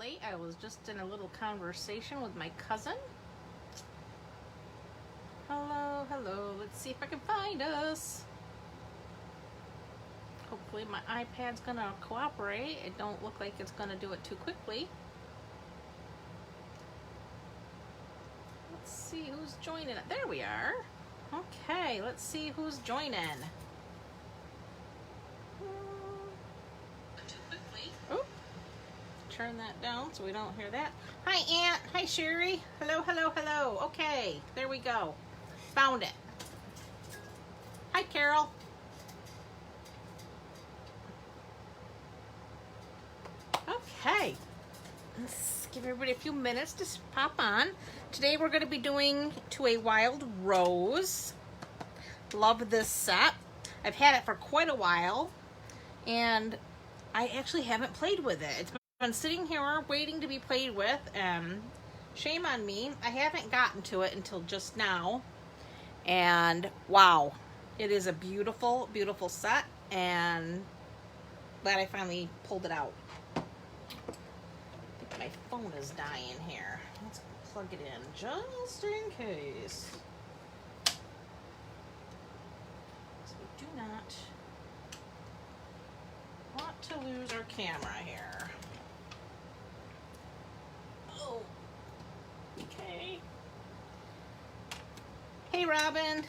late. I was just in a little conversation with my cousin. Hello, hello. Let's see if I can find us. Hopefully my iPad's gonna cooperate. It don't look like it's gonna do it too quickly. Let's see who's joining it. There we are. Okay, let's see who's joining. Too quickly. Oh, turn that down so we don't hear that. Hi, Aunt. Hi, Sherry. Hello, hello, hello. Okay, there we go. Found it. Hi, Carol. Okay, let's give everybody a few minutes to pop on. Today we're going to be doing To a Wild Rose. Love this set. I've had it for quite a while, and I actually haven't played with it. It's been sitting here waiting to be played with, and shame on me. I haven't gotten to it until just now, and wow, it is a beautiful, beautiful set, and glad I finally pulled it out. My phone is dying here. Let's plug it in just in case. So we do not want to lose our camera here. Oh, okay. Hey, Robin.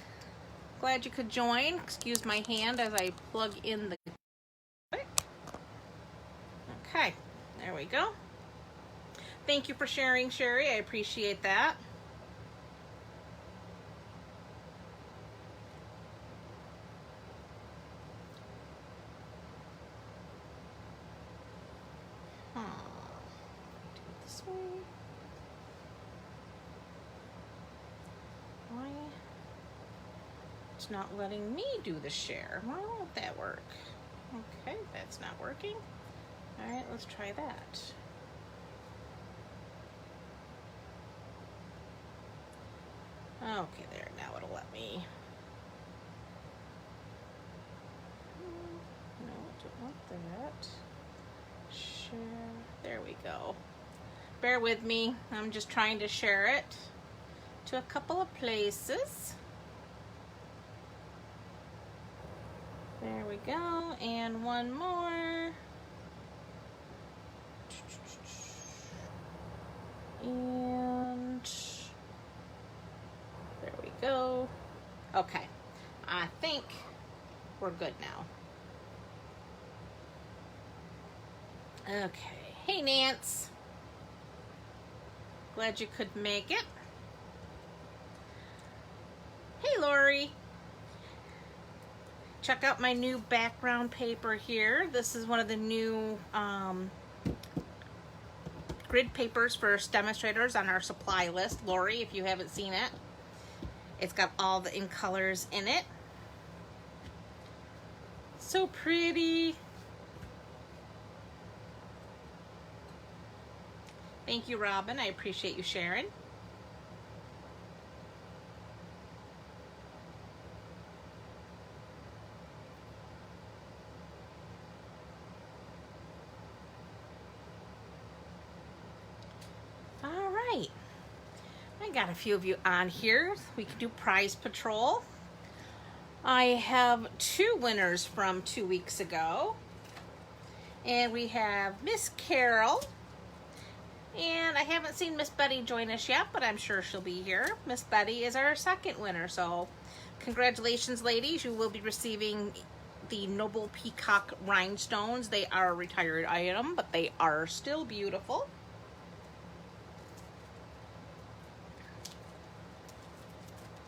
Glad you could join. Excuse my hand as I plug in the... Okay, there we go. Thank you for sharing, Sherry. I appreciate that. Do it this way. Why? It's not letting me do the share. Why won't that work? Okay, that's not working. All right, let's try that. Okay, there, now it'll let me. No, I don't want that. Share, there we go. Bear with me, I'm just trying to share it to a couple of places. There we go, and one more. And there we go. Okay, I think we're good now. Okay, hey Nance. Glad you could make it. Hey Lori. Check out my new background paper here. This is one of the new grid papers for demonstrators on our supply list. Lori, if you haven't seen it. It's got all the in colors in it. So pretty. Thank you, Robin. I appreciate you sharing. All right. I got a few of you on here. We can do prize patrol. I have 2 winners from 2 weeks ago. And we have Miss Carol. And I haven't seen Miss Betty join us yet, but I'm sure she'll be here. Miss Betty is our 2nd winner. So congratulations, ladies. You will be receiving the Noble Peacock rhinestones. They are a retired item, but they are still beautiful.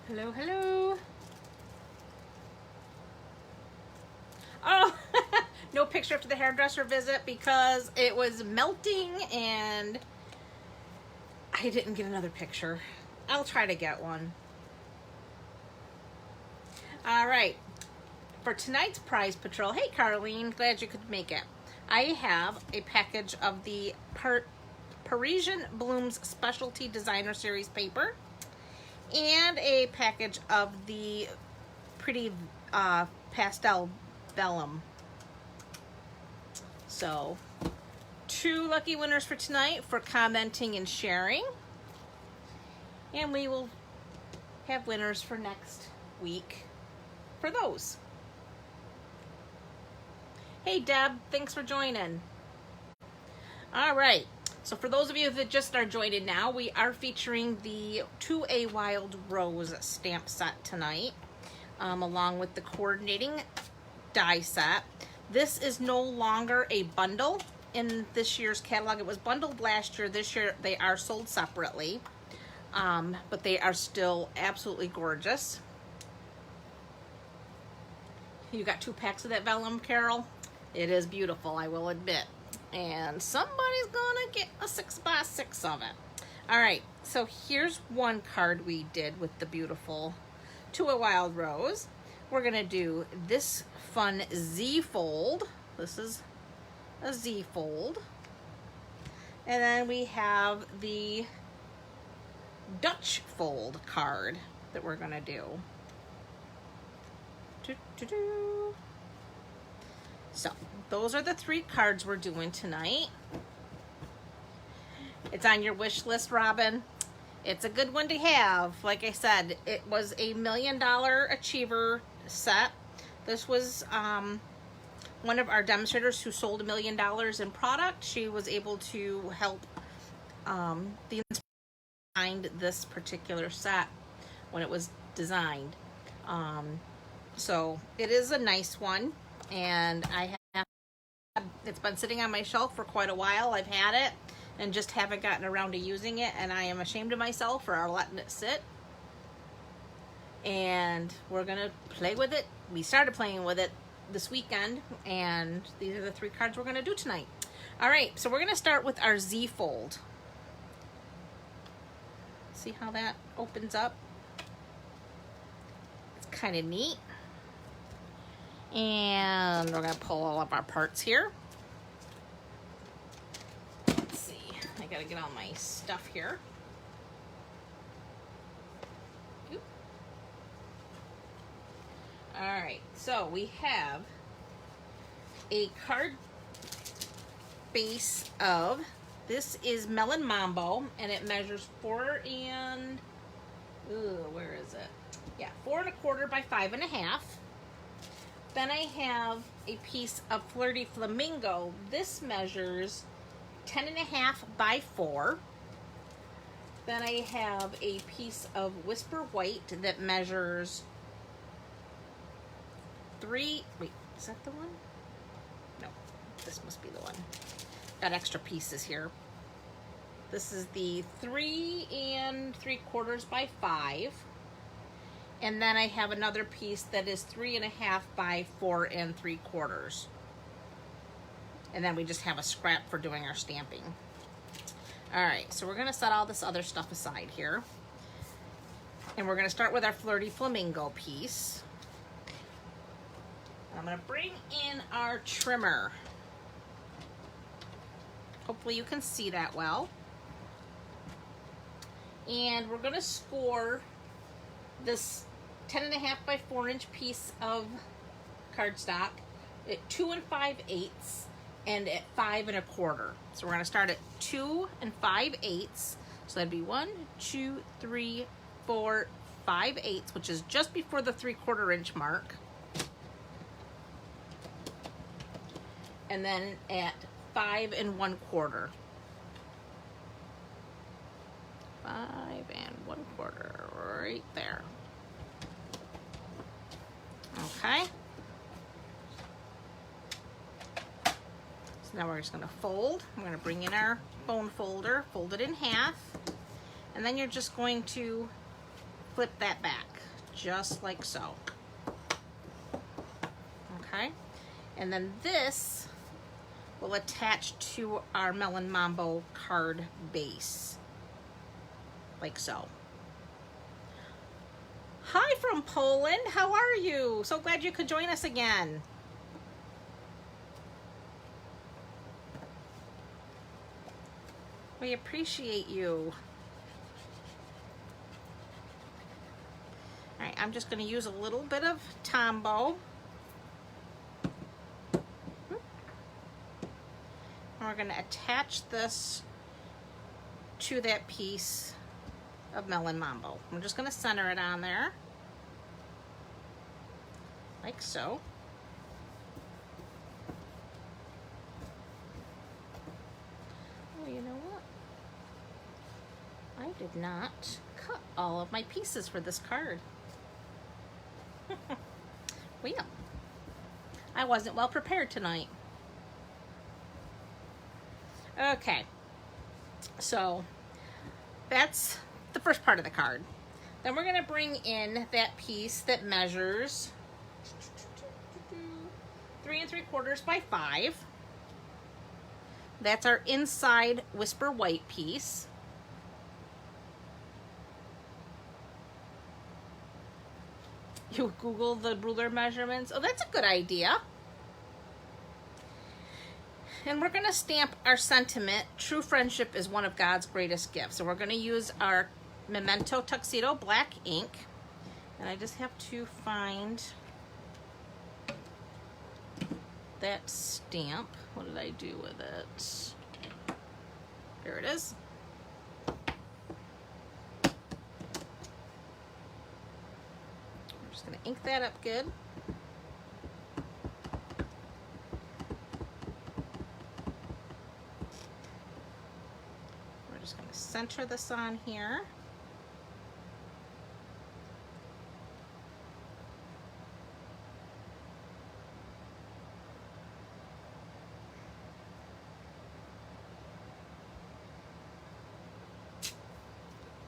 Hello, hello. Oh, no picture after the hairdresser visit because it was melting and I didn't get another picture. I'll try to get one. All right. For tonight's prize patrol, hey Carlene, glad you could make it. I have a package of the Parisian Blooms Specialty Designer Series paper and a package of the pretty pastel vellum. So 2 lucky winners for tonight for commenting and sharing. And we will have winners for next week for those. Hey Deb, thanks for joining. All right, so for those of you that just are joining now, we are featuring the To a Wild Rose stamp set tonight, along with the coordinating die set. This is no longer a bundle in this year's catalog. It was bundled last year. This year they are sold separately, but they are still absolutely gorgeous. You got 2 packs of that vellum, Carol? It is beautiful, I will admit. And somebody's gonna get a 6x6 of it. All right, so here's one card we did with the beautiful To a Wild Rose. We're gonna do this fun Z fold. This is a Z fold. And then we have the Dutch fold card that we're gonna do. So those are the 3 cards we're doing tonight. It's on your wish list, Robin. It's a good one to have. Like I said, it was a $1 million achiever set. This was one of our demonstrators who sold $1 million in product. She was able to help the behind this particular set when it was designed. So it is a nice one, and it's been sitting on my shelf for quite a while. I've had it and just haven't gotten around to using it, and I am ashamed of myself for letting it sit. And we're gonna play with it. We started playing with it this weekend, and these are the 3 cards we're gonna do tonight. All right, so we're gonna start with our Z fold. See how that opens up? It's kind of neat. And we're gonna pull all of our parts here. Let's see, I gotta get all my stuff here. Oop. All right, so we have a card base of, this is Melon Mambo, and it measures 4 and, where is it? Yeah, 4 1/4 by 5 1/2. Then I have a piece of Flirty Flamingo. This measures 10 1/2 by 4. Then I have a piece of Whisper White that measures 3, wait, is that the one? No, this must be the one. Got extra pieces here. This is the 3 3/4 by 5. And then I have another piece that is 3 1/2 by 4 3/4. And then we just have a scrap for doing our stamping. All right, so we're gonna set all this other stuff aside here. And we're gonna start with our Flirty Flamingo piece. I'm gonna bring in our trimmer. Hopefully you can see that well. And we're gonna score this 10 1/2 by 4 inch piece of cardstock at 2 5/8 and at 5 1/4. So we're gonna start at 2 5/8. So that'd be 1, 2, 3, 4, 5/8, which is just before the 3/4 inch mark. And then at 5 1/4. 5 1/4, right there. Okay. So now we're just gonna fold. We're gonna bring in our bone folder, fold it in half, and then you're just going to flip that back, just like so. Okay. And then this will attach to our Melon Mambo card base, like so. Hi from Poland, how are you? So glad you could join us again. We appreciate you. All right, I'm just gonna use a little bit of Tombow. And we're we're going to attach this to that piece of Melon Mambo. I'm just going to center it on there, like so. Oh, you know what? I did not cut all of my pieces for this card. Well, I wasn't well prepared tonight. Okay, so that's the first part of the card. Then we're going to bring in that piece that measures 3 3/4 by 5. That's our inside Whisper White piece. You Google the ruler measurements. Oh, that's a good idea. And we're going to stamp our sentiment, true friendship is one of God's greatest gifts. So we're going to use our Memento Tuxedo black ink. And I just have to find that stamp. What did I do with it? There it is. I'm just going to ink that up good. Center this on here.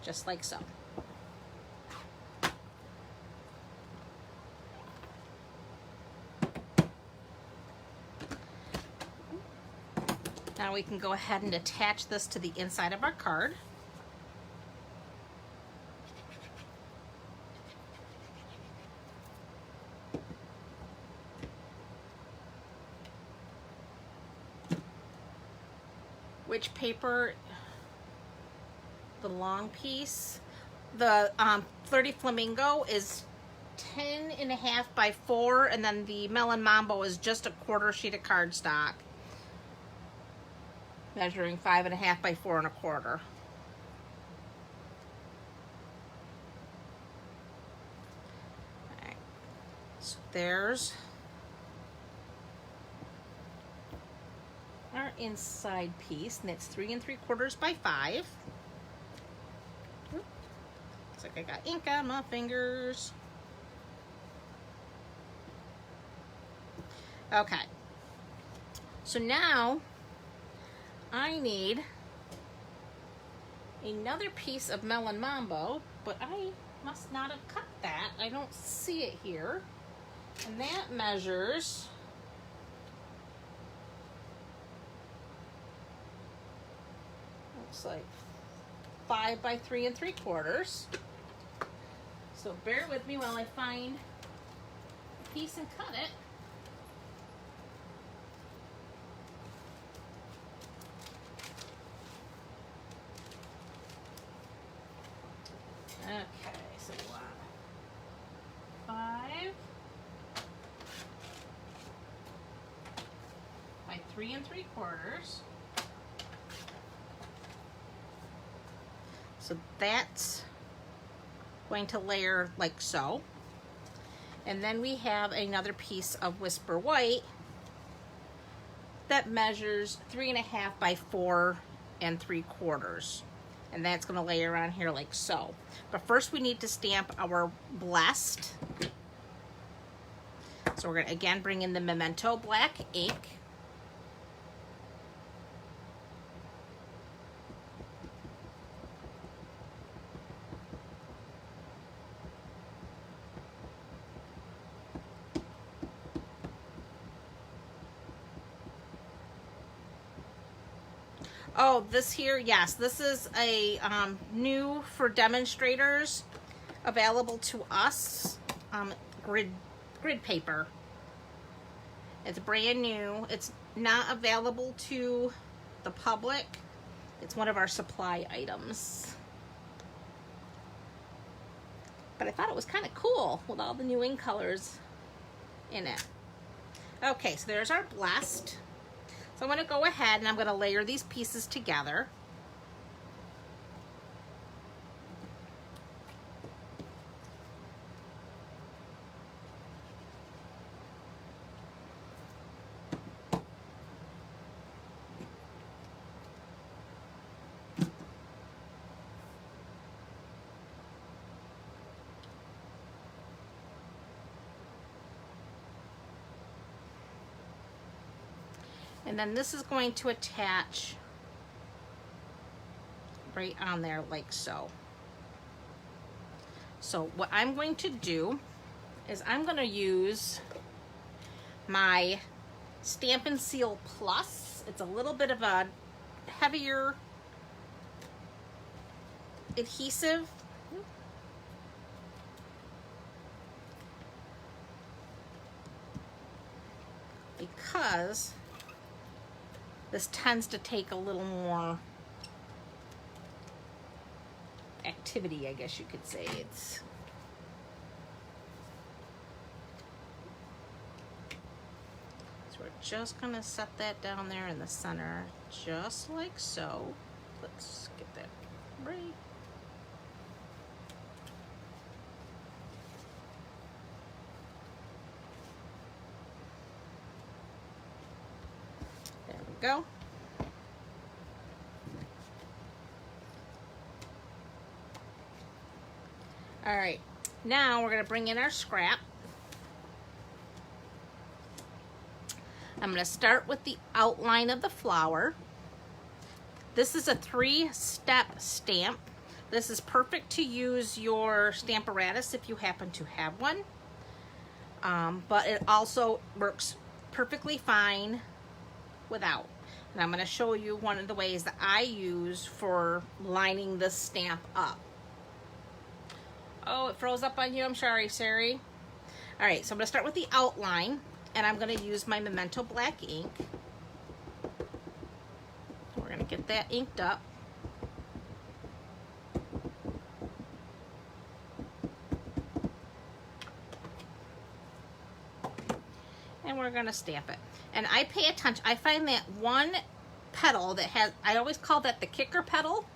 Just like so. Now we can go ahead and attach this to the inside of our card. Which paper? The long piece. The Flirty Flamingo is 10.5 by 4, and then the Melon Mambo is just a 1/4 sheet of cardstock, measuring 5.5 by 4 1/4. All right, so there's our inside piece, and it's 3 3/4 by 5. Looks like I got ink on my fingers. Okay, so now I need another piece of Melon Mambo, but I must not have cut that. I don't see it here. And that measures like 5 by 3 3/4. So bear with me while I find a piece and cut it. Okay, so what? 5 by 3 3/4. So that's going to layer like so. And then we have another piece of Whisper White that measures 3.5 by 4 3/4. And that's going to layer on here like so. But first we need to stamp our blessed. So we're going to again bring in the Memento black ink. Oh, this here, yes, this is a new for demonstrators, available to us, grid paper. It's brand new. It's not available to the public. It's one of our supply items. But I thought it was kind of cool with all the new ink colors in it. Okay, so there's our blessed. So I'm going to go ahead and I'm going to layer these pieces together. And then this is going to attach right on there like so. So what I'm going to do is I'm going to use my Stamp and Seal Plus. It's a little bit of a heavier adhesive. Because this tends to take a little more activity, I guess you could say. So we're just gonna set that down there in the center, just like so. Let's get that right. There we go. All right, now we're gonna bring in our scrap. I'm gonna start with the outline of the flower. This is a 3-step stamp. This is perfect to use your Stamparatus if you happen to have one. But it also works perfectly fine without. And I'm gonna show you one of the ways that I use for lining this stamp up. Oh, it froze up on you. I'm sorry, Sari. All right, so I'm gonna start with the outline, and I'm gonna use my Memento black ink. We're gonna get that inked up. And we're gonna stamp it. And I pay attention, I find that one petal that has, I always call that the kicker petal.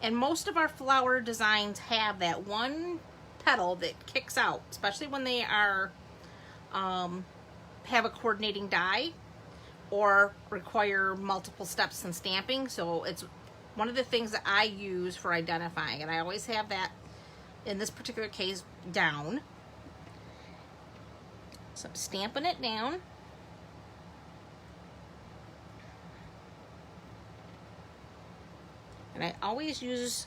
And most of our flower designs have that one petal that kicks out, especially when they are, have a coordinating die or require multiple steps in stamping. So it's one of the things that I use for identifying, and I always have that, in this particular case, down. So I'm stamping it down. And I always use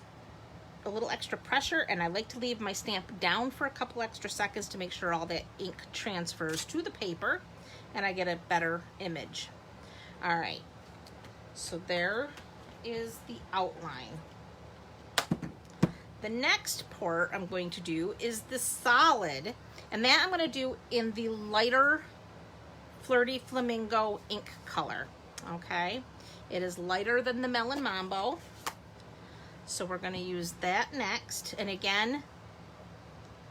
a little extra pressure, and I like to leave my stamp down for a couple extra seconds to make sure all that ink transfers to the paper and I get a better image. All right, so there is the outline. The next part I'm going to do is the solid, and that I'm going to do in the lighter Flirty Flamingo ink color, okay? It is lighter than the Melon Mambo. So we're going to use that next. And again,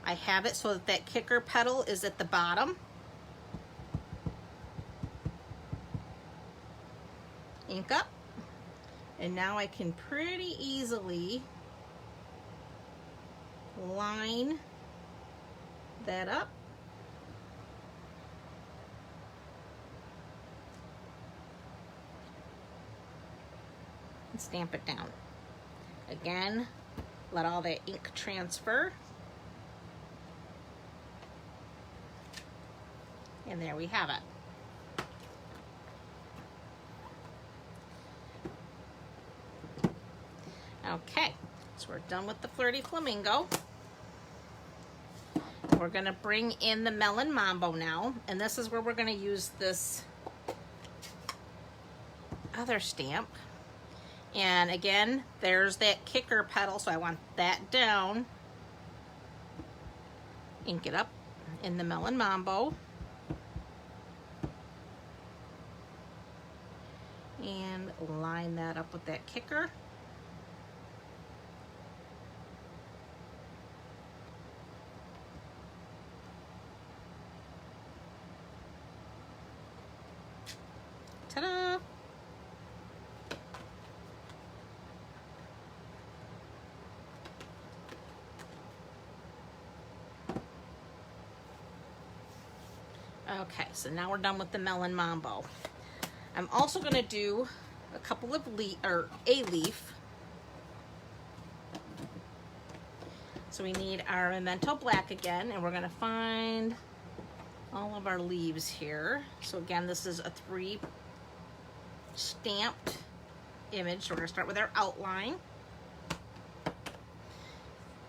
I have it so that that kicker petal is at the bottom. Ink up. And now I can pretty easily line that up. And stamp it down. Again, let all that ink transfer. And there we have it. Okay, so we're done with the Flirty Flamingo. We're gonna bring in the Melon Mambo now, and this is where we're gonna use this other stamp. And again, there's that kicker petal, so I want that down. Ink it up in the Melon Mambo. And line that up with that kicker. Ta-da! Okay, so now we're done with the Melon Mambo. I'm also going to do a couple of a leaf. So we need our Memento black again, and we're going to find all of our leaves here. So again, this is a 3 stamped image. So we're going to start with our outline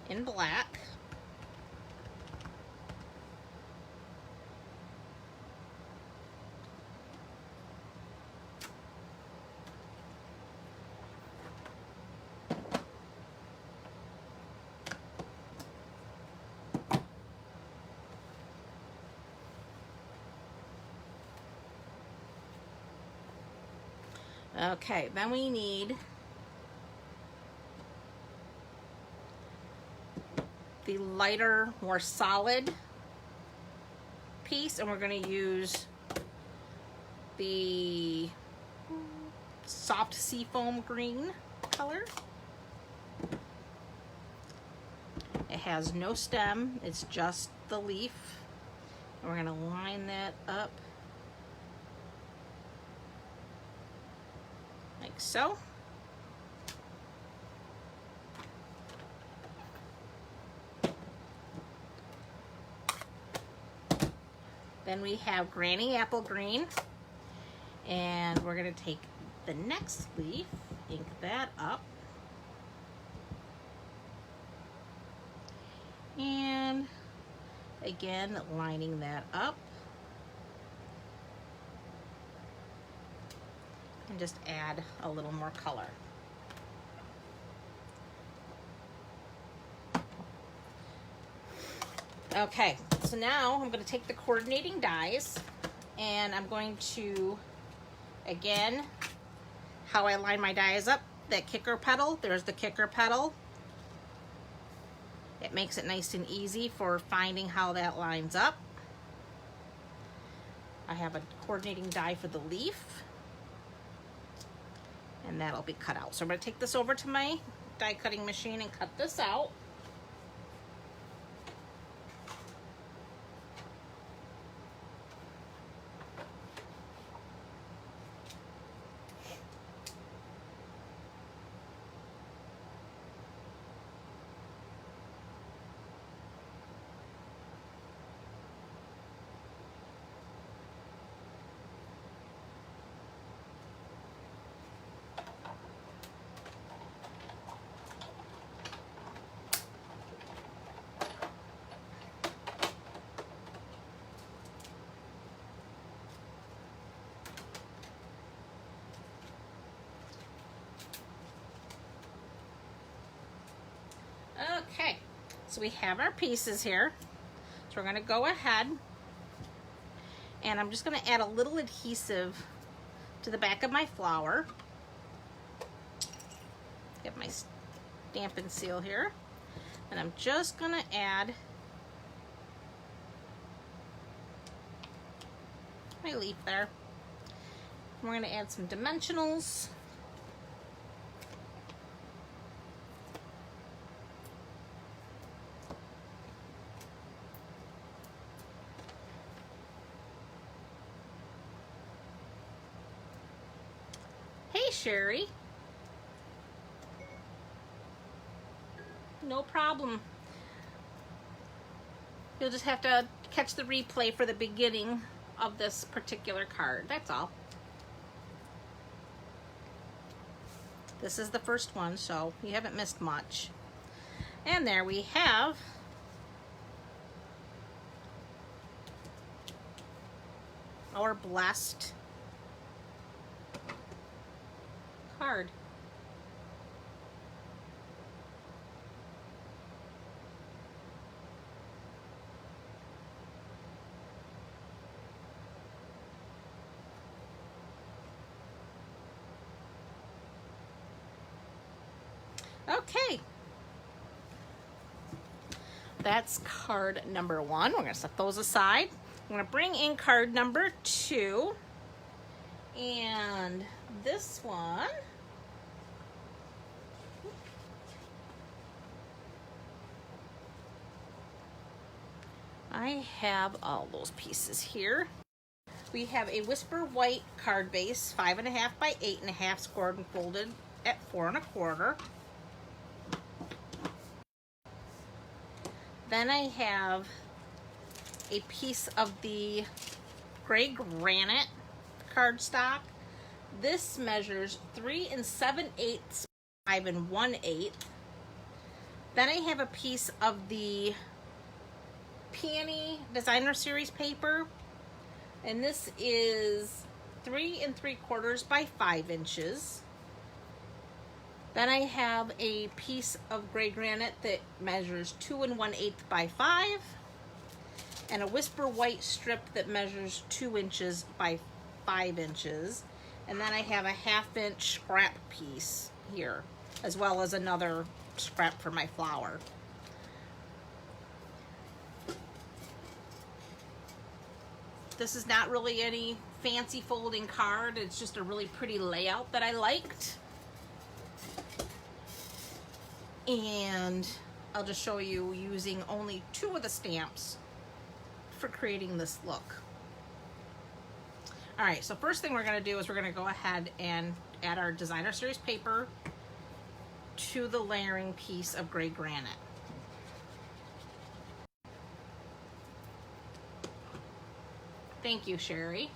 in black. Okay, then we need the lighter, more solid piece, and we're going to use the soft seafoam green color. It has no stem, it's just the leaf. And we're going to line that up like so. Then we have Granny Apple Green, and we're going to take the next leaf, ink that up, and again lining that up, and just add a little more color. Okay, so now I'm going to take the coordinating dies, and I'm going to, again, how I line my dies up, that kicker petal, there's the kicker petal. It makes it nice and easy for finding how that lines up. I have a coordinating die for the leaf, and that'll be cut out. So I'm going to take this over to my die cutting machine and cut this out. Okay, so we have our pieces here. So we're going to go ahead, and I'm just going to add a little adhesive to the back of my flower. Get my stamp and seal here. And I'm just going to add my leaf there. We're going to add some dimensionals. Sherry. No problem. You'll just have to catch the replay for the beginning of this particular card. That's all. This is the first one, so you haven't missed much. And there we have our blessed card. Okay, that's card number 1. We're going to set those aside. I'm going to bring in card number 2, and this one I I have all those pieces here. We have a Whisper White card base, 5.5 by 8.5, scored and folded at 4 1/4. Then I have a piece of the gray granite cardstock. This measures 3 7/8, 5 1/8. Then I have a piece of the Peony Designer Series paper, and this is 3 3/4 by 5 inches. Then I have a piece of gray granite that measures 2 1/8 by 5, and a Whisper White strip that measures 2 inches by 5 inches. And then I have a 1/2 inch scrap piece here, as well as another scrap for my flower. This is not really any fancy folding card. It's just a really pretty layout that I liked. And I'll just show you using only 2 of the stamps for creating this look. All right, so first thing we're gonna do is we're gonna go ahead and add our Designer Series paper to the layering piece of gray granite. Thank you, Sherry.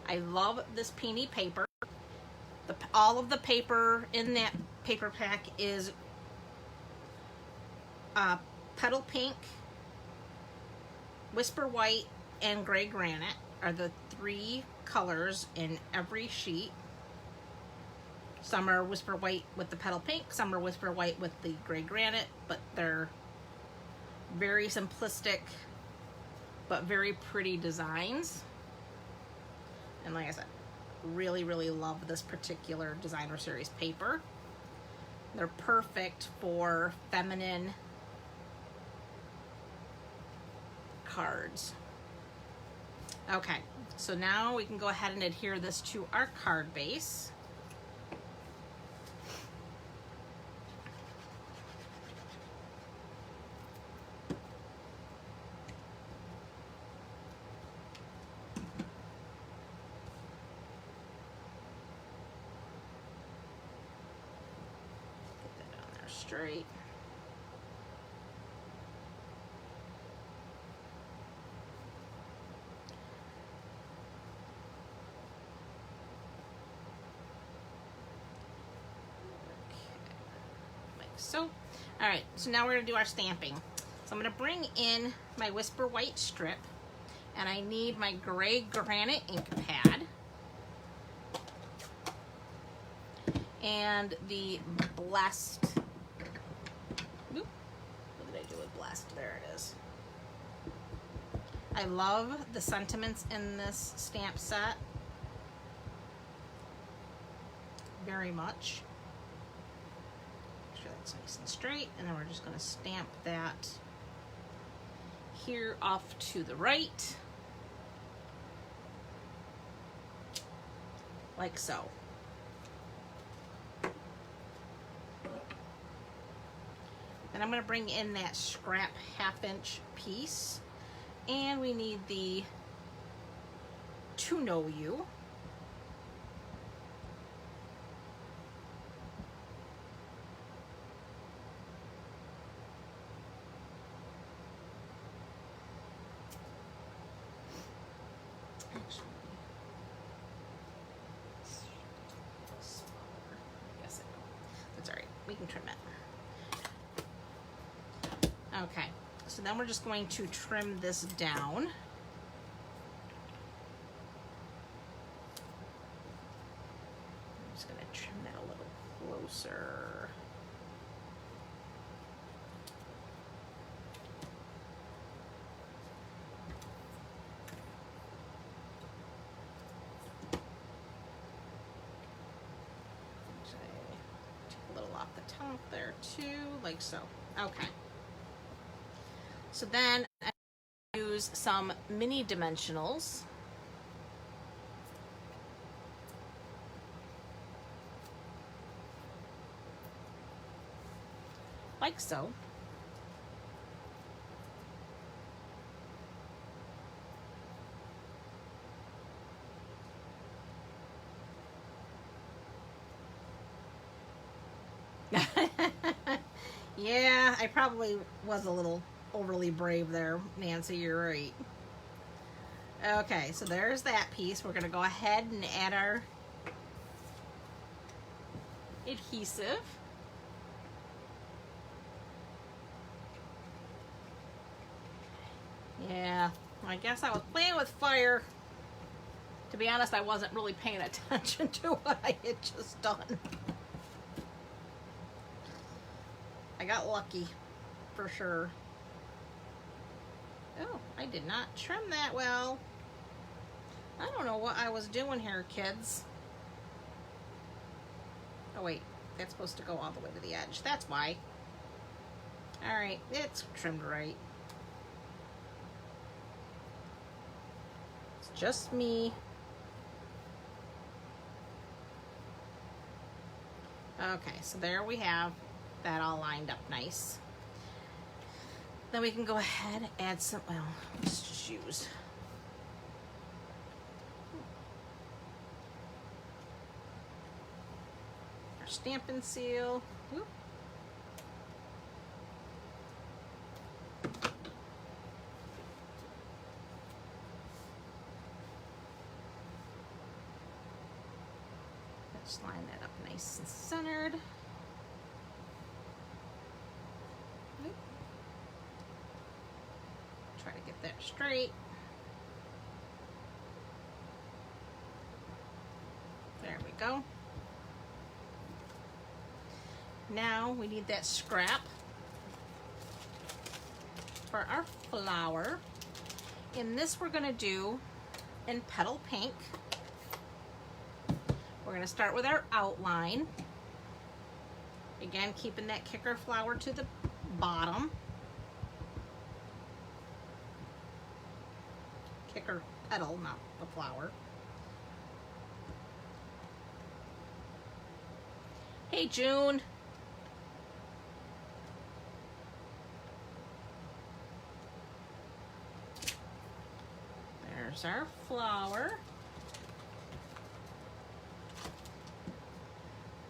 I love this Peony paper. All of the paper in that paper pack is Petal Pink, Whisper White, and Gray Granite are the 3 colors in every sheet. Some are Whisper White with the Petal Pink, some are Whisper White with the Gray Granite, but they're very simplistic but very pretty designs. And like I said, really, really love this particular Designer Series paper. They're perfect for feminine cards. Okay, so now we can go ahead and adhere this to our card base. Straight. Like so. All right, so now we're gonna do our stamping. So I'm gonna bring in my Whisper White strip, and I need my Gray Granite ink pad and the Blessed. There it is. I love the sentiments in this stamp set very much. Make sure that's nice and straight, and then we're just going to stamp that here off to the right, like so. Then I'm going to bring in that scrap 1/2 inch piece, and we need the To Know You. That's all right. We can trim it. Okay, so then we're just going to trim this down. I'm just going to trim that a little closer. Take a little off the top there too, like so. Okay. So then I use some mini dimensionals. Like so. Yeah, I probably was a little overly brave there, Nancy. You're right. Okay, so there's that piece. We're going to go ahead and add our adhesive. Yeah, I guess I was playing with fire. To be honest, I wasn't really paying attention to what I had just done. I got lucky, for sure. Oh, I did not trim that well. I don't know what I was doing here, kids. Oh wait, that's supposed to go all the way to the edge. That's why. Alright, it's trimmed right. It's just me. Okay, so there we have that all lined up nice. Then we can go ahead and add some, well, let's just use our Stampin' Seal. Whoop. Just line that up nice and centered. Whoop. Try to get that straight. There we go. Now we need that scrap for our flower. And this we're going to do in Petal Pink. We're going to start with our outline. Again, keeping that kicker flower to the bottom. Kicker petal, not the flower. Hey, June. There's our flower.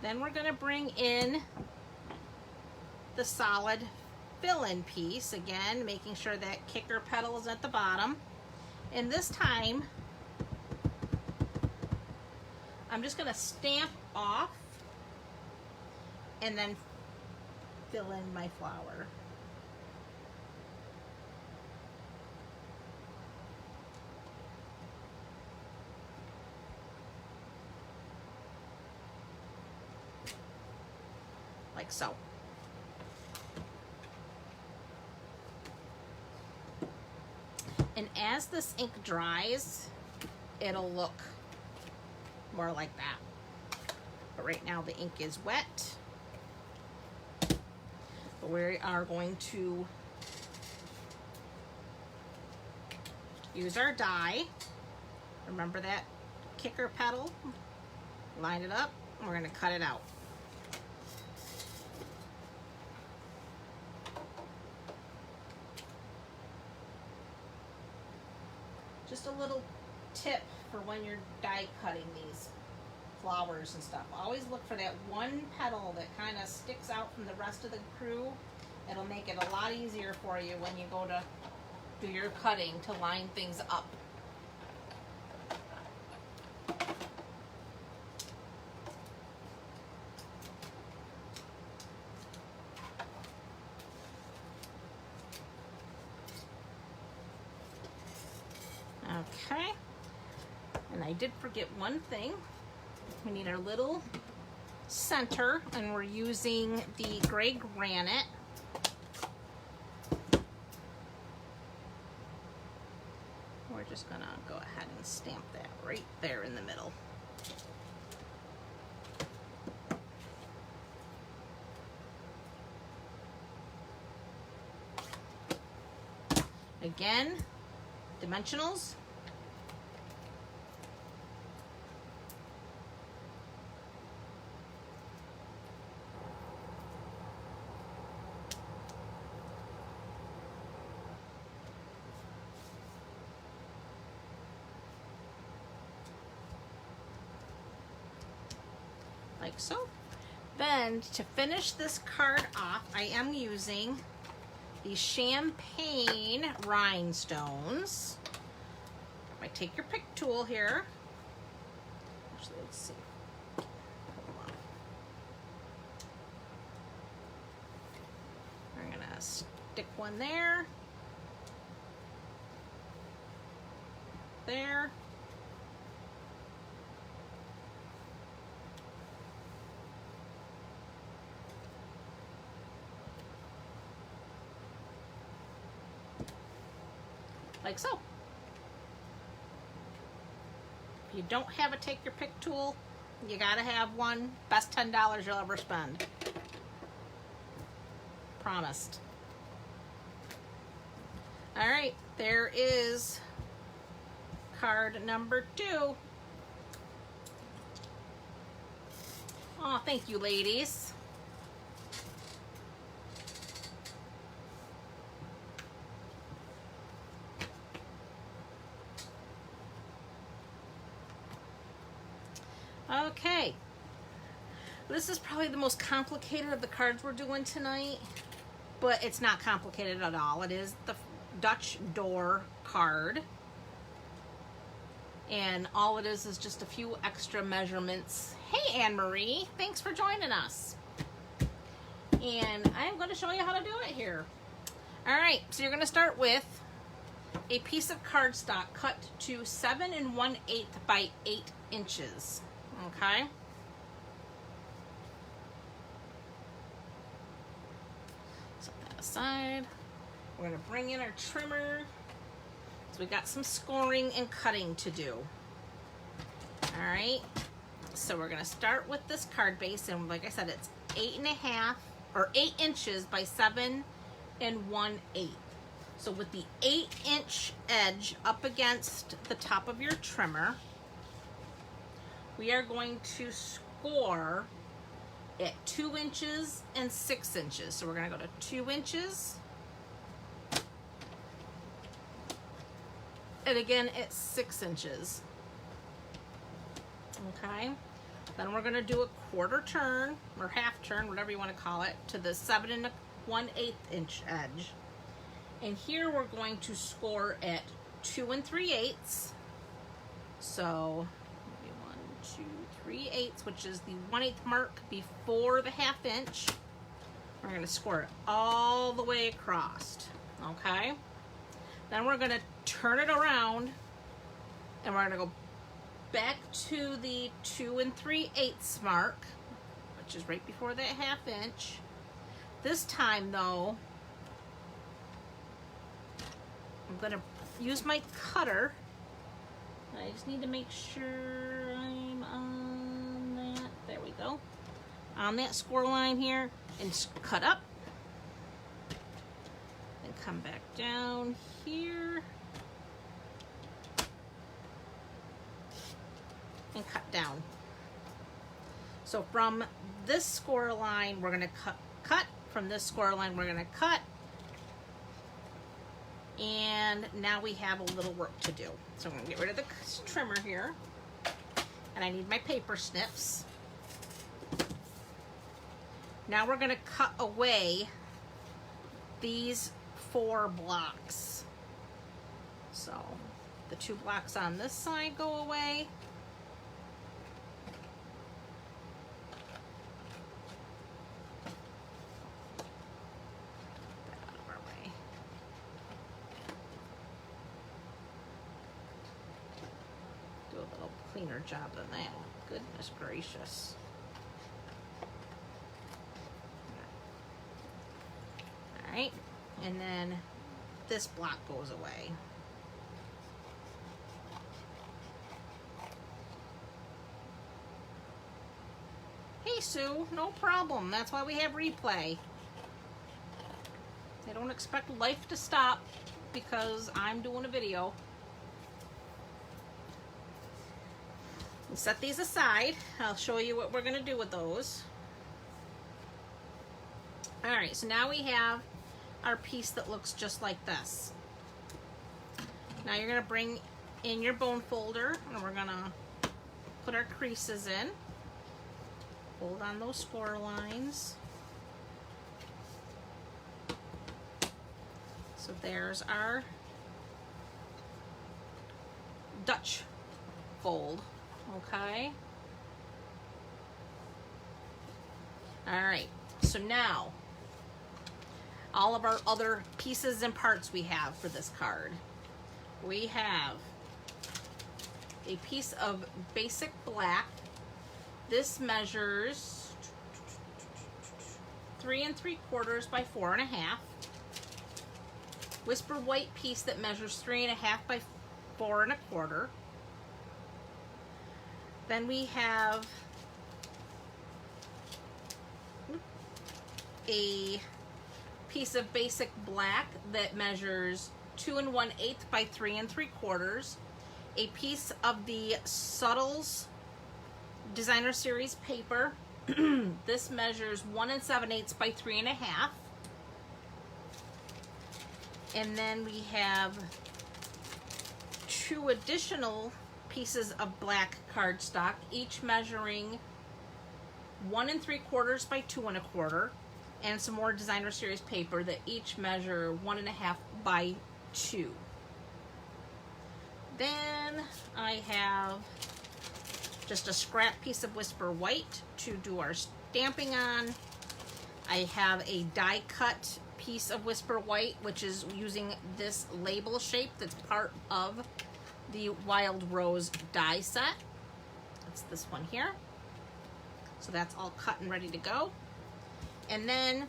Then we're going to bring in the solid fill-in piece. Again, making sure that kicker petal is at the bottom. And this time, I'm just going to stamp off and then fill in my flower. Like so. And as this ink dries, it'll look more like that. But right now the ink is wet. But we are going to use our die. Remember that kicker petal? Line it up, and we're going to cut it out. Just a little tip for when you're die cutting these flowers and stuff. Always look for that one petal that kind of sticks out from the rest of the crew. It'll make it a lot easier for you when you go to do your cutting to line things up. Okay, and I did forget one thing. We need our little center, and we're using the gray granite. We're just gonna go ahead and stamp that right there in the middle. Again, dimensionals. Like so. Then to finish this card off, I am using the champagne rhinestones. I take your pick tool here. Actually, let's see. Hold on. I'm gonna stick one there. There. Like so. If you don't have a take your pick tool, you gotta have one. Best $10 you'll ever spend. Promised. All right, there is card number 2. Oh, thank you, ladies. Okay, this is probably the most complicated of the cards we're doing tonight, but it's not complicated at all. It is the Dutch door card, and all it is just a few extra measurements. Hey, Anne-Marie, thanks for joining us. And I'm going to show you how to do it here. All right, so you're going to start with a piece of cardstock cut to 7 1/8 by 8 inches. Okay. Set that aside. We're going to bring in our trimmer. So we got some scoring and cutting to do. All right. So we're going to start with this card base, and like I said, it's 8 inches by 7 1/8. So with the 8-inch edge up against the top of your trimmer, we are going to score at 2 inches and 6 inches. So we're going to go to 2 inches. And again, it's 6 inches. Okay. Then we're going to do a quarter turn or half turn, whatever you want to call it, to the 7 1/8 inch edge. And here we're going to score at 2 3/8. So 1, 2, 3/8, which is the 1/8 mark before the half inch. We're going to score it all the way across. Okay. Then we're going to turn it around, and we're going to go back to the 2 3/8 mark, which is right before that half inch. This time though, I'm going to use my cutter. I just need to make sure I'm on that. There we go. On that score line here, and cut up. Then come back down here. And cut down. So from this score line, we're going to cut. From this score line, we're going to cut. And now we have a little work to do. So I'm going to get rid of the trimmer here. And I need my paper snips. Now we're going to cut away these 4 blocks. So the 2 blocks on this side go away. Cleaner job than that. Goodness gracious. All right, and then this block goes away. Hey Sue, no problem. That's why we have replay. They don't expect life to stop because I'm doing a video. Set these aside. I'll show you what we're going to do with those. All right, so now we have our piece that looks just like this. Now you're going to bring in your bone folder, and we're going to put our creases in. Hold on those score lines. So there's our Dutch fold, okay? All right, so now, all of our other pieces and parts we have for this card. We have a piece of basic black. This measures 3 3/4 by 4 1/2. Whisper white piece that measures 3 1/2 by 4 1/4. Then we have a piece of basic black that measures 2 1/8 by 3 3/4. A piece of the Subtles Designer Series paper. This measures 1 7/8 by 3 1/2. And then we have 2 additional pieces of black cardstock, each measuring 1 3/4 by 2 1/4, and some more Designer Series paper that each measure 1 1/2 by 2. Then I have just a scrap piece of Whisper white to do our stamping on. I have a die cut piece of Whisper white, which is using this label shape that's part of the Wild Rose die set. It's this one here. So that's all cut and ready to go. And then,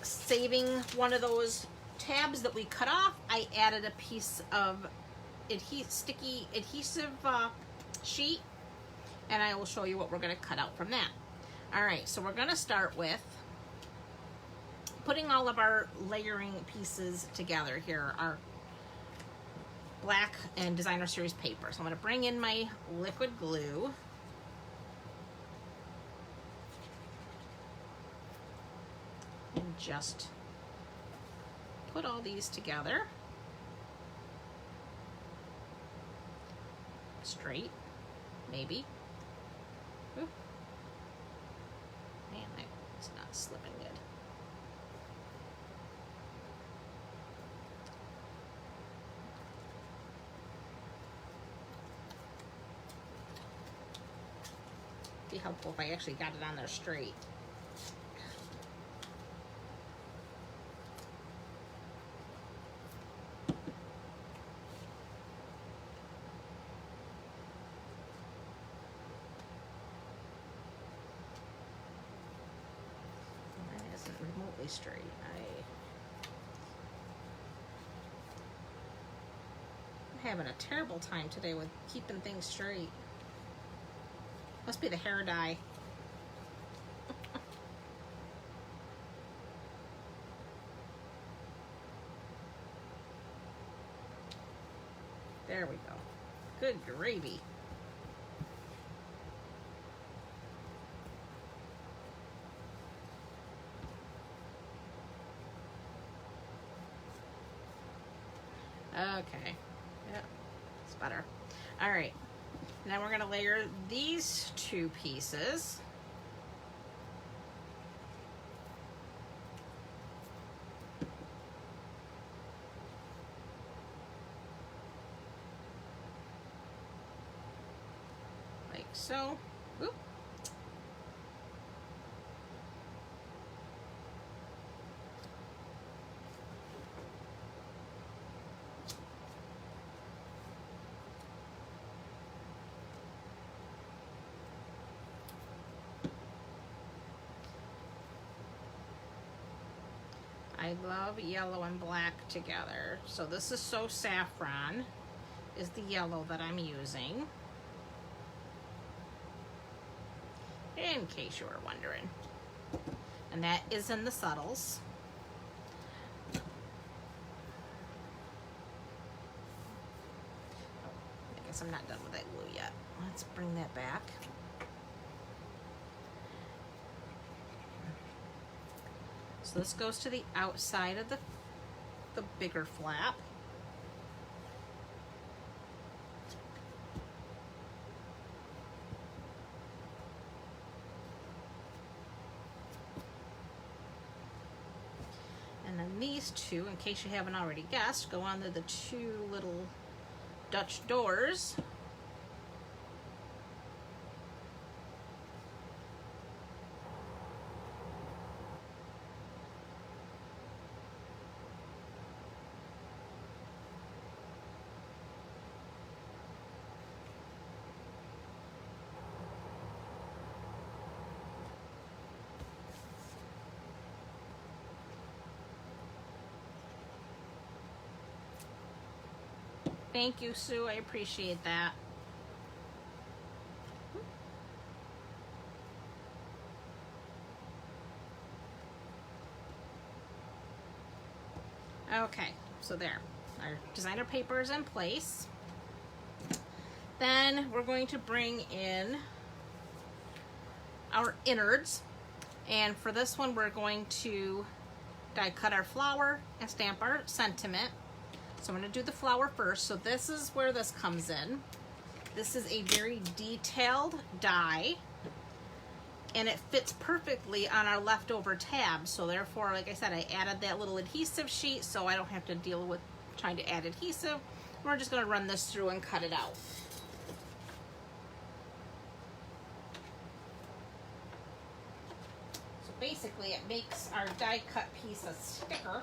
saving one of those tabs that we cut off, I added a piece of sticky adhesive sheet, and I will show you what we're going to cut out from that. All right, so we're going to start with putting all of our layering pieces together here, our black and Designer Series paper. So I'm going to bring in my liquid glue. And just put all these together. Straight, maybe. Ooh. Man, it's not slipping good. Be helpful if I actually got it on there straight. Remotely straight. I'm having a terrible time today with keeping things straight. Must be the hair dye. There we go. Good gravy. Okay, yeah, it's better. All right, now we're gonna layer these 2 pieces. Like so. Oop. I love yellow and black together. So this is So Saffron is the yellow that I'm using. In case you were wondering. And that is in the Subtles. I guess I'm not done with that glue yet. Let's bring that back. So this goes to the outside of the bigger flap. And these two, in case you haven't already guessed, go on to the two little Dutch doors. Thank you, Sue. I appreciate that. Okay, so there. Our designer paper is in place. Then we're going to bring in our innards. And for this one, we're going to die cut our flower and stamp our sentiment. So I'm going to do the flower first. So this is where this comes in. This is a very detailed die, and it fits perfectly on our leftover tab. So therefore, like I said, I added that little adhesive sheet so I don't have to deal with trying to add adhesive. We're just going to run this through and cut it out. So basically, it makes our die cut piece a sticker.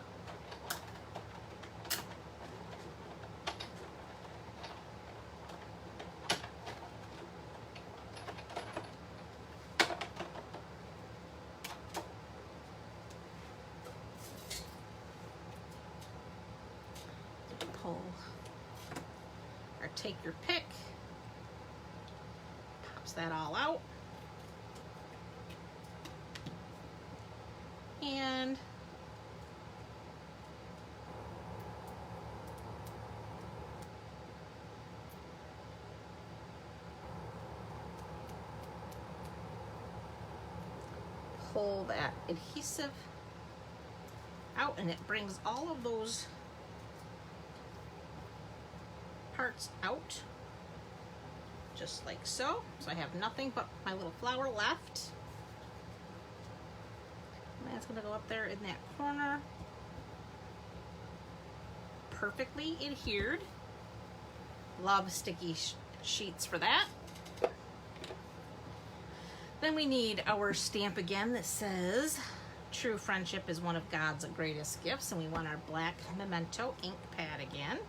Or take your pick, pops that all out, and pull that adhesive out, and it brings all of those parts out, just like so. So I have nothing but my little flower left. And that's going to go up there in that corner. Perfectly adhered. Love sticky sheets for that. Then we need our stamp again that says, "True friendship is one of God's greatest gifts," and we want our black Memento ink pad again.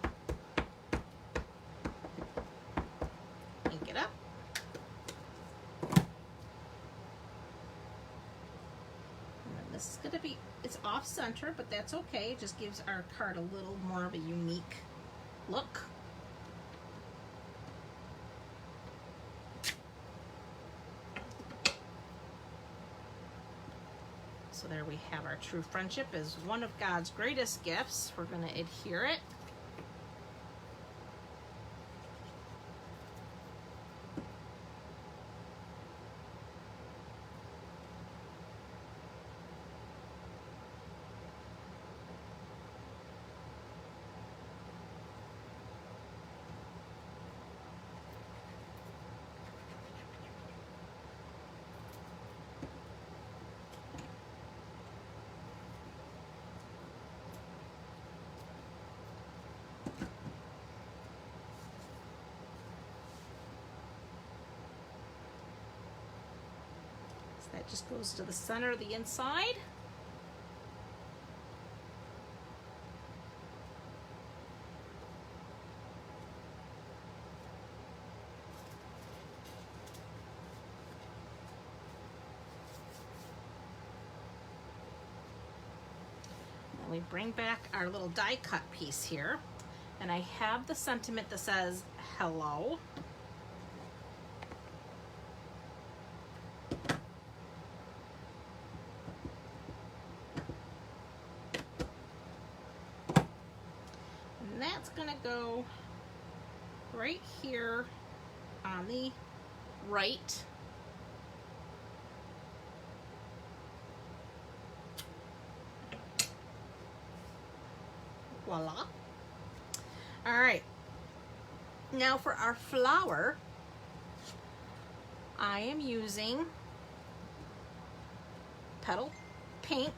This is going to be, it's off center, but that's okay. It just gives our card a little more of a unique look. So there we have our true friendship is one of God's greatest gifts. We're going to adhere it. That just goes to the center of the inside. And we bring back our little die cut piece here. And I have the sentiment that says hello. Gonna go right here on the right. Voila. All right. Now for our flower, I am using Petal Pink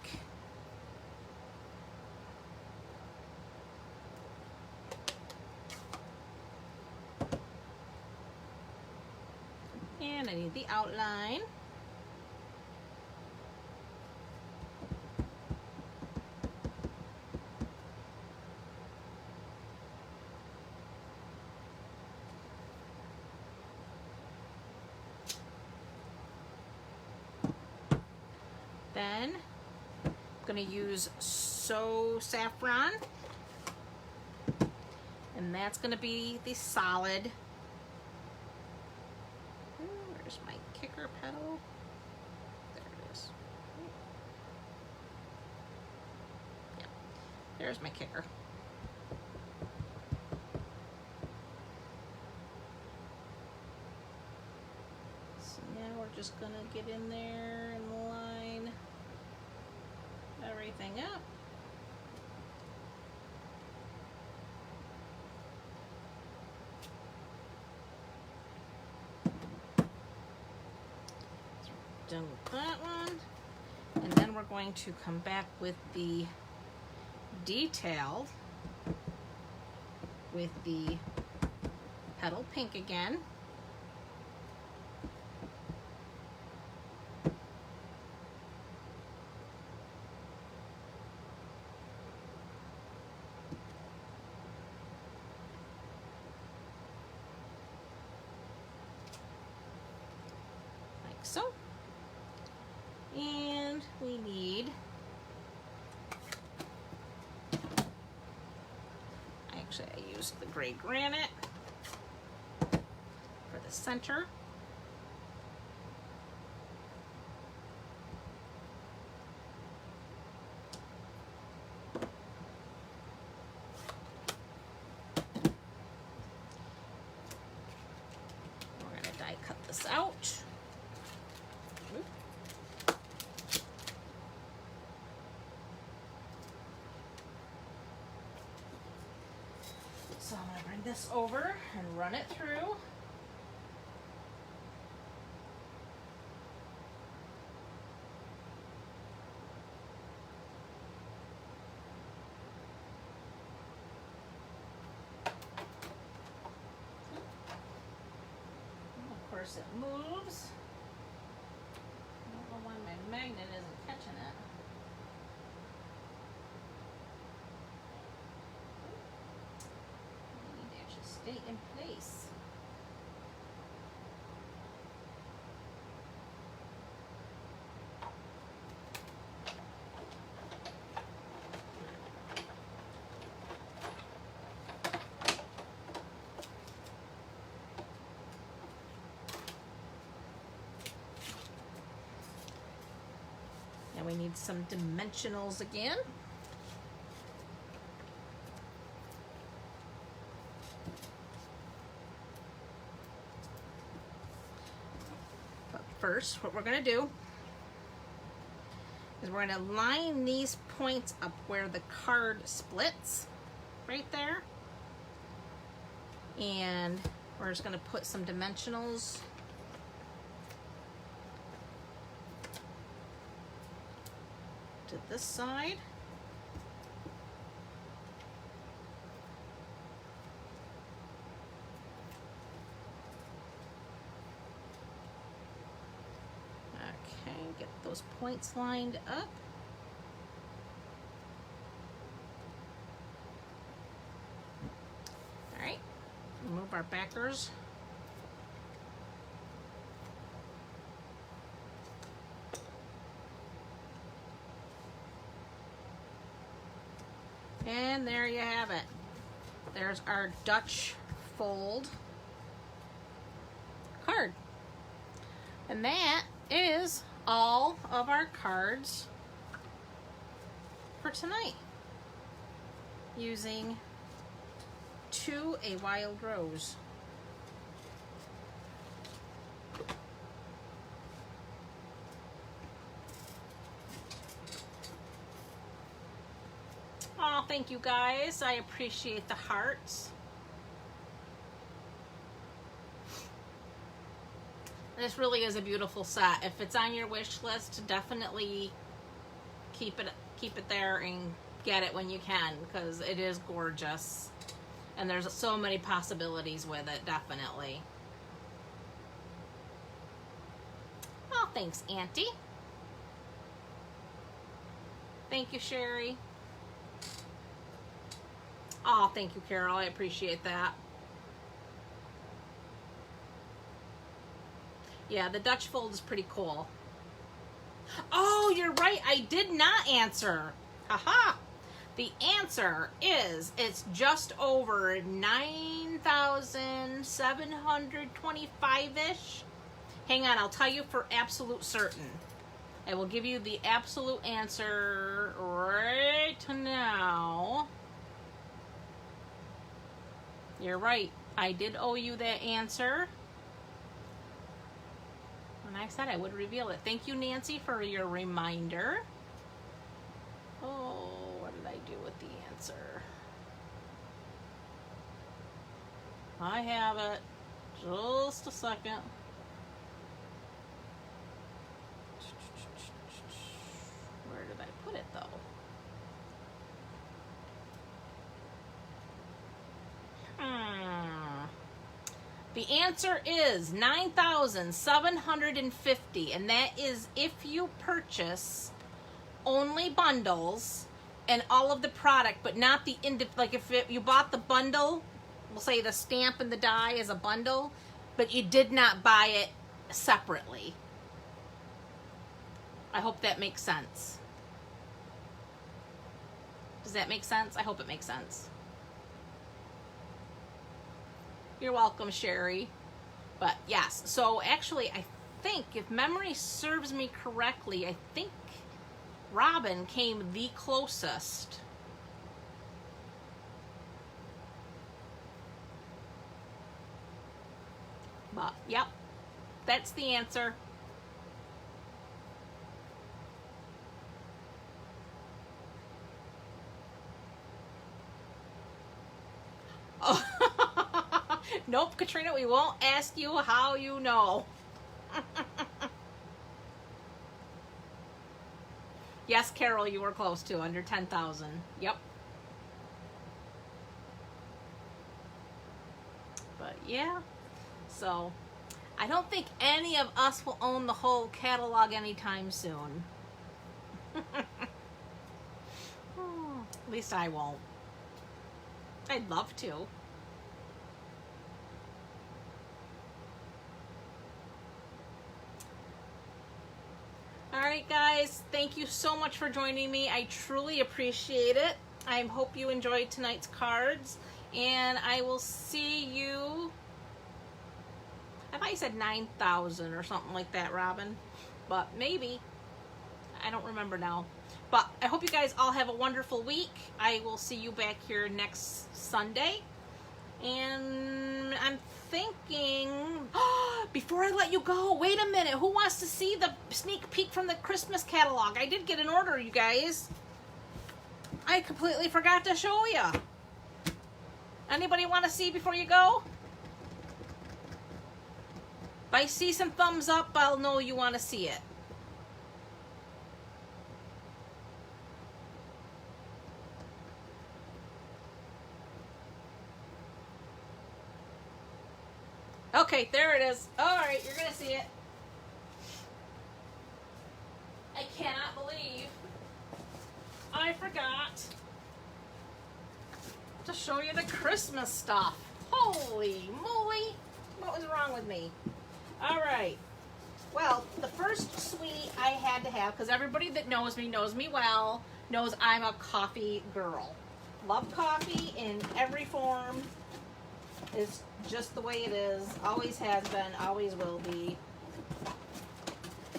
And I need the outline. Then I'm going to use Safaron, and that's going to be the solid. Where's my kicker petal? There it is. Yeah, there's my kicker. So now we're just going to get in there and line everything up. So we're done with that one. And then we're going to come back with the detail with the petal pink again. So, and we need, I used the gray granite for the center. We're going to die cut this out. So I'm going to bring this over and run it through. And of course it moves. I don't know why my magnet isn't catching it. Stay in place. Now we need some dimensionals again. First, what we're going to do is we're going to line these points up where the card splits, right there. And we're just going to put some dimensionals to this side. Get those points lined up. All right, remove our backers. And there you have it. There's our Dutch fold card. And that is all of our cards for tonight using To a Wild Rose. Oh, thank you guys. I appreciate the hearts. This really is a beautiful set. If it's on your wish list, definitely keep it there and get it when you can, because it is gorgeous. And there's so many possibilities with it, definitely. Thanks, Auntie. Thank you, Sherry. Oh, thank you, Carol. I appreciate that. Yeah, the Dutch fold is pretty cool. Oh, you're right. I did not answer. Haha. The answer is it's just over 9,725-ish. Hang on, I'll tell you for absolute certain. I will give you the absolute answer right now. You're right. I did owe you that answer. And I said I would reveal it. Thank you, Nancy, for your reminder. Oh, what did I do with the answer? I have it. Just a second. Where did I put it, though? The answer is 9,750, and that is if you purchase only bundles and all of the product, but not the like if you bought the bundle, we'll say the stamp and the die as a bundle, but you did not buy it separately. I hope that makes sense. Does that make sense? I hope it makes sense. You're welcome, Sherry. But yes, so actually I think, if memory serves me correctly, I think Robin came the closest. But, yep, that's the answer. Oh. Nope, Katrina, we won't ask you how you know. Yes, Carol, you were close to under 10,000. Yep. But yeah, so I don't think any of us will own the whole catalog anytime soon. At least I won't. I'd love to. Alright guys, thank you so much for joining me. I truly appreciate it. I hope you enjoyed tonight's cards. And I will see you... I thought you said 9,000 or something like that, Robin. But maybe. I don't remember now. But I hope you guys all have a wonderful week. I will see you back here next Sunday. And I'm thinking, before I let you go, wait a minute. Who wants to see the sneak peek from the Christmas catalog? I did get an order, you guys. I completely forgot to show you. Anybody want to see before you go? If I see some thumbs up, I'll know you want to see it. Okay, there it is. All right, you're going to see it. I cannot believe I forgot to show you the Christmas stuff. Holy moly. What was wrong with me? All right. Well, the first sweetie I had to have, because everybody that knows me well, knows I'm a coffee girl. Love coffee in every form. It's just the way it is. Always has been, always will be.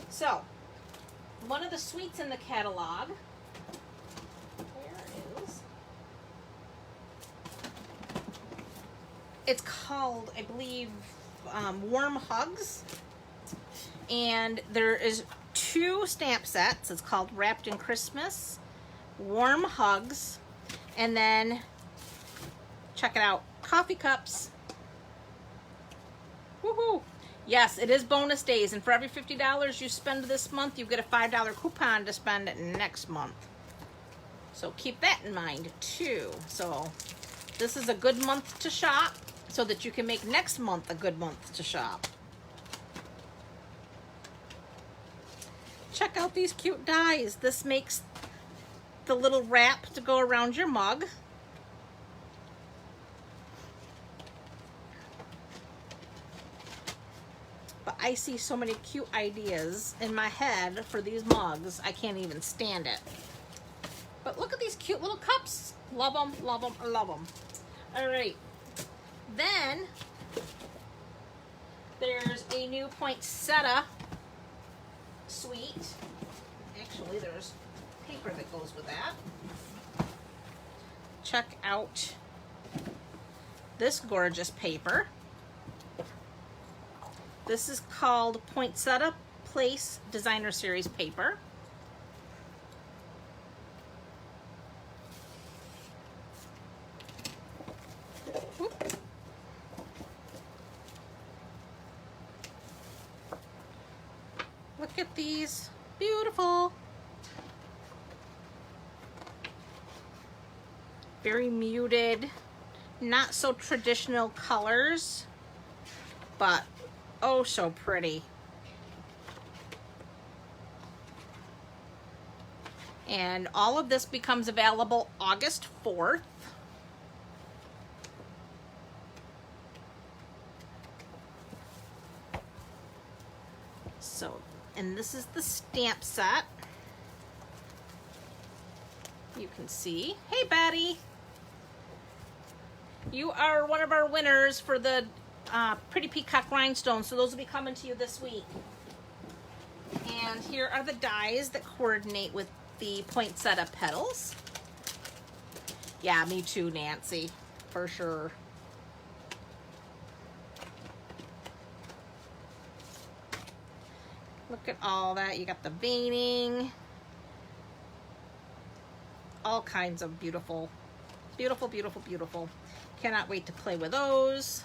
So, one of the sweets in the catalog, where is, it's called, I believe, Warm Hugs. And there is 2 stamp sets. It's called Wrapped in Christmas, Warm Hugs, and then, check it out, coffee cups. Woohoo! Yes, it is bonus days, and for every $50 you spend this month, you get a $5 coupon to spend next month. So keep that in mind too. So this is a good month to shop, so that you can make next month a good month to shop. Check out these cute dies. This makes the little wrap to go around your mug. But I see so many cute ideas in my head for these mugs, I can't even stand it. But look at these cute little cups. Love them, love them, love them. All right. Then there's a new poinsettia suite. Actually, there's paper that goes with that. Check out this gorgeous paper. This is called Poinsettia Place Designer Series paper. Look at these, beautiful. Very muted, not so traditional colors, but oh so pretty. And all of this becomes available August 4th. So, and this is the stamp set. You can see. Hey, Betty. You are one of our winners for the Pretty Peacock Rhinestones. So those will be coming to you this week. And here are the dies that coordinate with the poinsettia petals. Yeah, me too, Nancy. For sure. Look at all that. You got the veining. All kinds of beautiful, beautiful, beautiful, beautiful. Cannot wait to play with those.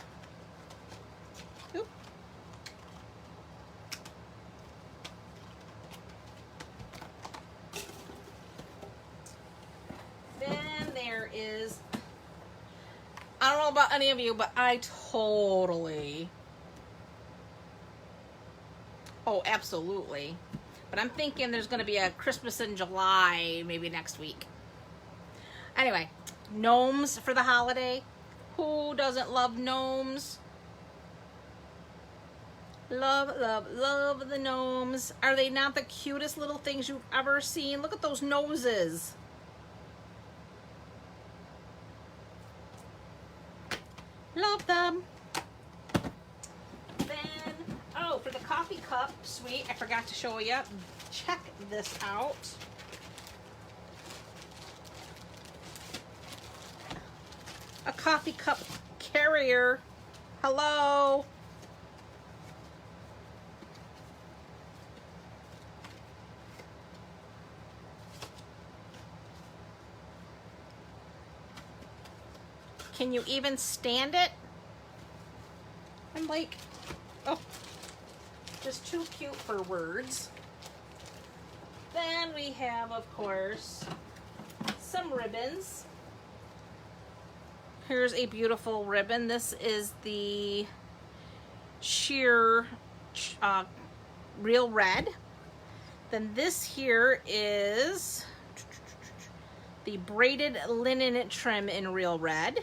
Oop. Then there is, I don't know about any of you, but I totally, oh, absolutely. But I'm thinking there's going to be a Christmas in July, maybe next week. Anyway, gnomes for the holiday. Who doesn't love gnomes? Love, love, love the gnomes. Are they not the cutest little things you've ever seen? Look at those noses. Love them. Then, oh, for the coffee cup suite, I forgot to show you. Check this out. A coffee cup carrier. Hello. Can you even stand it? I'm like, oh, just too cute for words. Then we have, of course, some ribbons. Here's a beautiful ribbon. This is the sheer real red. Then this here is the braided linen trim in real red.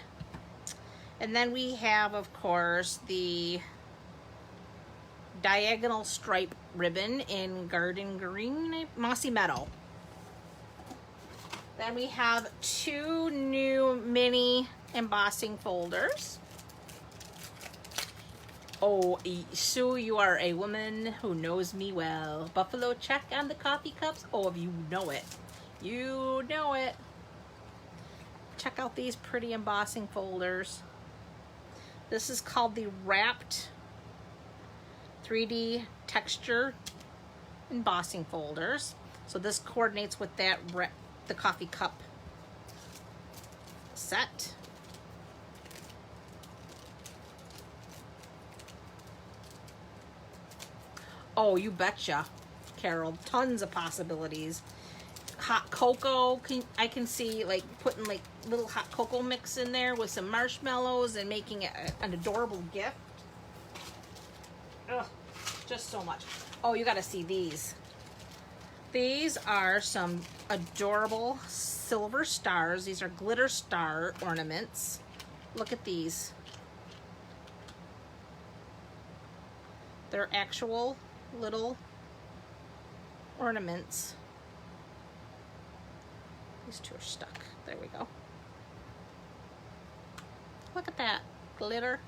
And then we have, of course, the diagonal stripe ribbon in garden green, mossy meadow. Then we have two new mini embossing folders. Oh, Sue, you are a woman who knows me well. Buffalo check on the coffee cups. Oh, you know it. You know it. Check out these pretty embossing folders. This is called the Wrapped 3D Texture Embossing Folders. So this coordinates with that the coffee cup set. Oh, you betcha, Carol. Tons of possibilities. Hot cocoa, I can see like putting like little hot cocoa mix in there with some marshmallows and making it an adorable gift. Ugh, just so much. Oh, you gotta see these. These are some adorable silver stars. These are glitter star ornaments. Look at these. They're actual little ornaments. These two are stuck. There we go. Look at that glitter.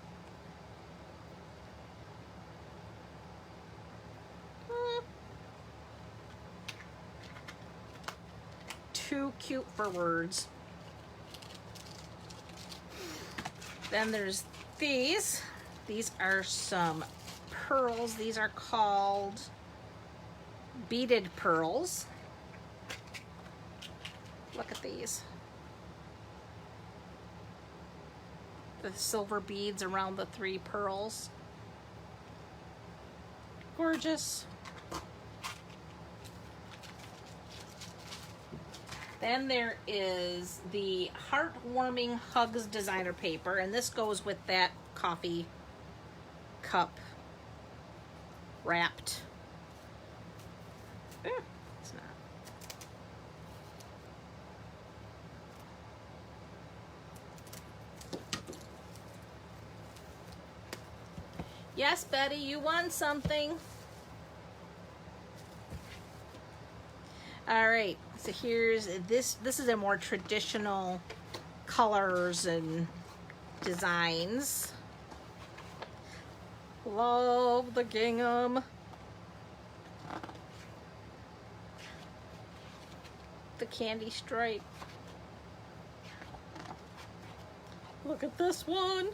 Too cute for words. Then there's these. These are some pearls. These are called beaded pearls. Look at these. The silver beads around the 3 pearls. Gorgeous. Then there is the Heartwarming Hugs designer paper, and this goes with that coffee cup wrapped. It's not. Yes, Betty, you won something. All right, so here's this. This is a more traditional colors and designs. Love the gingham. The candy stripe. Look at this one.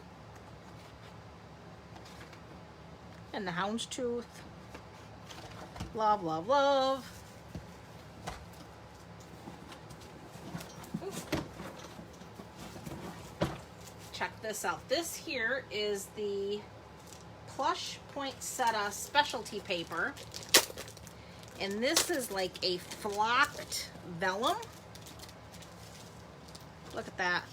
And the houndstooth. Love, love, love. Check this out. This here is the Plush Poinsettia specialty paper. And this is like a flocked vellum. Look at that.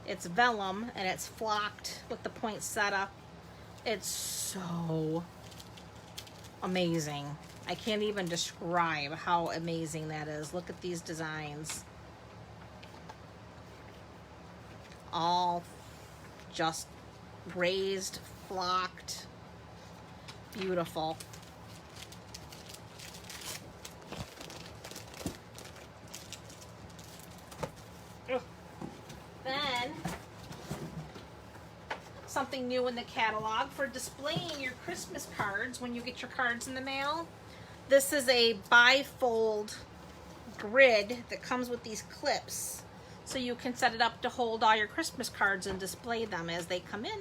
It's vellum and it's flocked with the poinsettia. It's so amazing. I can't even describe how amazing that is. Look at these designs. All just raised, flocked, beautiful. Then something new in the catalog for displaying your Christmas cards when you get your cards in the mail. This is a bifold grid that comes with these clips, so you can set it up to hold all your Christmas cards and display them as they come in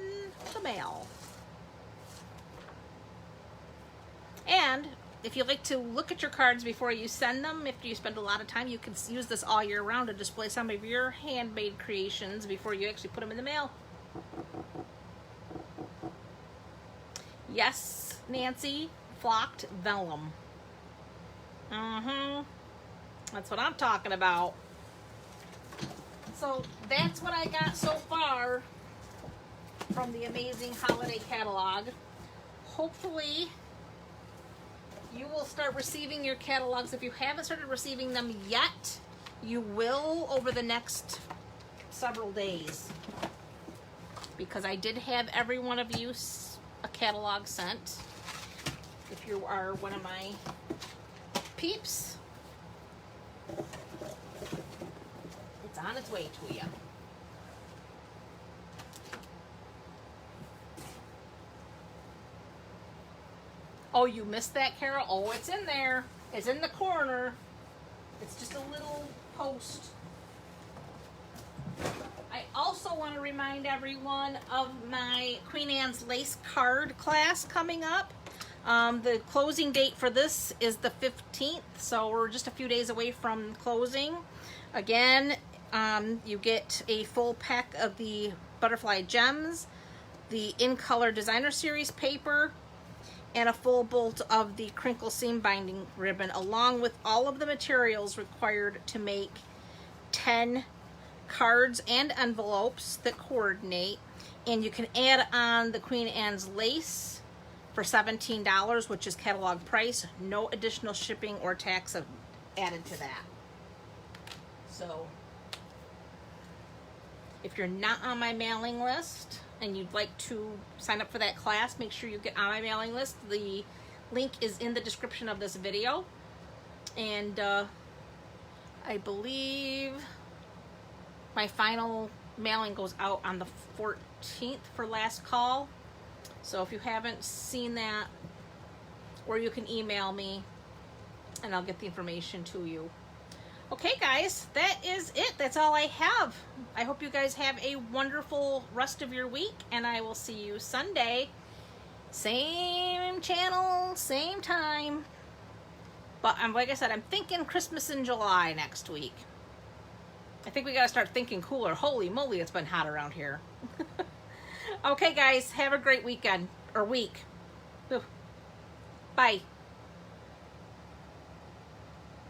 the mail. And if you like to look at your cards before you send them, if you spend a lot of time, you can use this all year round to display some of your handmade creations before you actually put them in the mail. Yes, Nancy, flocked vellum. That's what I'm talking about. So that's what I got so far from the amazing holiday catalog. Hopefully you will start receiving your catalogs. If you haven't started receiving them yet, you will over the next several days, because I did have every one of you a catalog sent. If you are one of my peeps, it's on its way to you. Oh, you missed that, Carol? Oh, it's in there. It's in the corner. It's just a little post. I also want to remind everyone of my Queen Anne's Lace card class coming up. The closing date for this is the 15th, so we're just a few days away from closing. Again, you get a full pack of the Butterfly Gems, the In Color Designer Series paper, and a full bolt of the crinkle seam binding ribbon, along with all of the materials required to make 10 cards and envelopes that coordinate. And you can add on the Queen Anne's Lace for $17, which is catalog price. No additional shipping or tax added to that. So if you're not on my mailing list and you'd like to sign up for that class, make sure you get on my mailing list. The link is in the description of this video. And I believe my final mailing goes out on the 14th for last call. So if you haven't seen that, or you can email me and I'll get the information to you. Okay guys, that is it. That's all I have. I hope you guys have a wonderful rest of your week, and I will see you Sunday. Same channel, same time. But like I said, I'm thinking Christmas in July next week. I think we gotta start thinking cooler. Holy moly, it's been hot around here. Okay guys, have a great weekend, or week. Bye.